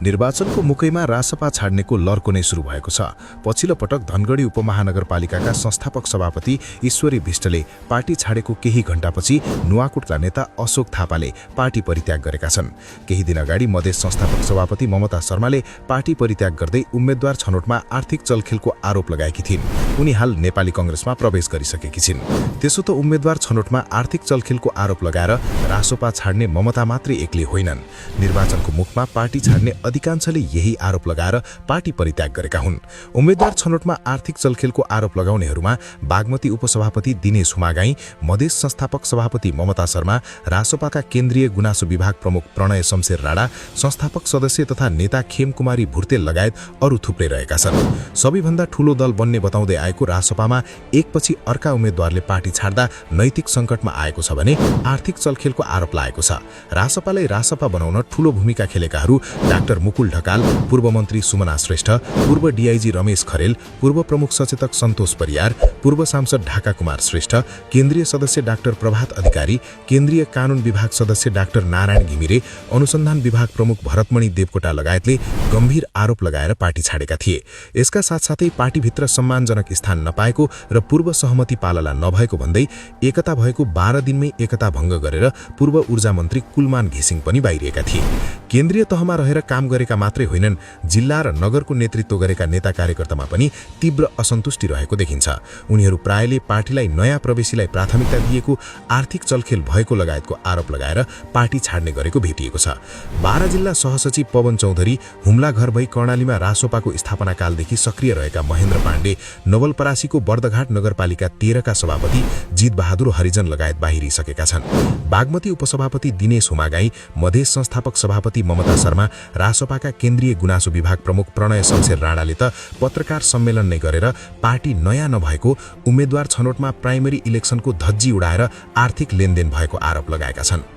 निर्वाचनको मुखैमा रासपा छाड्नेको लर्को नै सुरु भएको छ। पछिल्लो पटक धनगढी उपमहानगरपालिकाका संस्थापक सभापति ईश्वरी भिष्टले पार्टी छाडेको केही घण्टापछि नुवाकोटका नेता अशोक थापाले पार्टी परित्याग गरेका छन्। केही दिन अगाडि मधेस संस्थापक सभापति ममता शर्माले पार्टी परित्याग गर्दै उम्मेद्वार छनौटमा आर्थिक चलखेलको आरोप लगाएकी थिइन्। उनी हाल नेपाली कांग्रेसमा प्रवेश गरिसकेकी छिन्। त्यसो त उम्मेद्वार छनौटमा आर्थिक चलखेलको आरोप लगाएर रासपा छाड्ने ममता मात्रै एक्लै होइनन्। निर्वाचनको मुखमा पार्टी छाड्ने अधिकांशले यही आरोप लगाएर पार्टी परित्याग गरेका हुन्। उम्मेद्वार छनौटमा आर्थिक चलखेलको आरोप लगाउनेहरूमा बागमती उपसभापति दिनेश हुमागाई, मधेस संस्थापक सभापति ममता शर्मा, रासपाका केन्द्रीय गुनासो विभाग प्रमुख प्रणय शमशेर राणा, संस्थापक सदस्य तथा नेता खेमकुमारी भुर्तेल लगायत अरू थुप्रै रहेका छन्। सबैभन्दा ठूलो दल बन्ने बताउँदै आएको रासपामा एकपछि अर्का उम्मेद्वारले पार्टी छाड्दा नैतिक संकटमा आएको छ भने आर्थिक चलखेलको आरोप लागेको छ। रासपालाई रासपा बनाउन ठूलो भूमिका खेलेकाहरू डाक्टर मुकुल ढकाल, पूर्व मन्त्री सुमना श्रेष्ठ, पूर्व डीआईजी रमेश खरेल, पूर्व प्रमुख सचेतक सन्तोष परियार, पूर्व सांसद ढाका कुमार श्रेष्ठ, केन्द्रीय सदस्य डाक्टर प्रभात अधिकारी, केन्द्रीय कानून विभाग सदस्य डाक्टर नारायण घिमिरे, अनुसन्धान विभाग प्रमुख भरतमणि देवकोटा लगायतले गम्भीर आरोप लगाएर पार्टी छाडेका थिए। यसका साथसाथै पार्टीभित्र सम्मानजनक स्थान नपाएको र पूर्व सहमति पालला नभएको भन्दै एकता भएको 12 दिनमै एकता भङ्ग गरेर पूर्व ऊर्जा मन्त्री कुलमान घिसिङ पनि बाहिरिएका थिए। केन्द्रीय तहमा रहेर काम गरेका मात्रै होइनन्, जिल्ला र नगरको नेतृत्व गरेका नेता कार्यकर्तामा पनि तीव्र असन्तुष्टि रहेको देखिन्छ। उनीहरू प्रायले पार्टीलाई नयाँ प्रवेशीलाई प्राथमिकता दिएको, आर्थिक चलखेल भएको लगायतको आरोप लगाएर पार्टी छाड्ने गरेको भेटिएको छ। 12 जिल्ला सहसचिव पवन चौधरी, हुम्ला घर भई कर्णालीमा रासोपाको स्थापना कालदेखि सक्रिय रहेका महेन्द्र पाण्डे, नवलपरासीको बर्दघाट नगरपालिका 13 का सभापति जित बहादुर हरिजन लगायत बाहिरिसकेका छन्। बागमती उपसभापति दिनेश हुमागाई, मधेस संस्थापक सभापति ममता शर्मा, रासपाका केन्द्रीय गुनासो विभाग प्रमुख प्रणय शमशेर राणाले त पत्रकार सम्मेलन नै गरेर पार्टी नयाँ नभएको, उम्मेद्वार छनौटमा प्राइमरी इलेक्सनको धज्जी उडाएर आर्थिक लेनदेन भएको आरोप लगाएका छन्।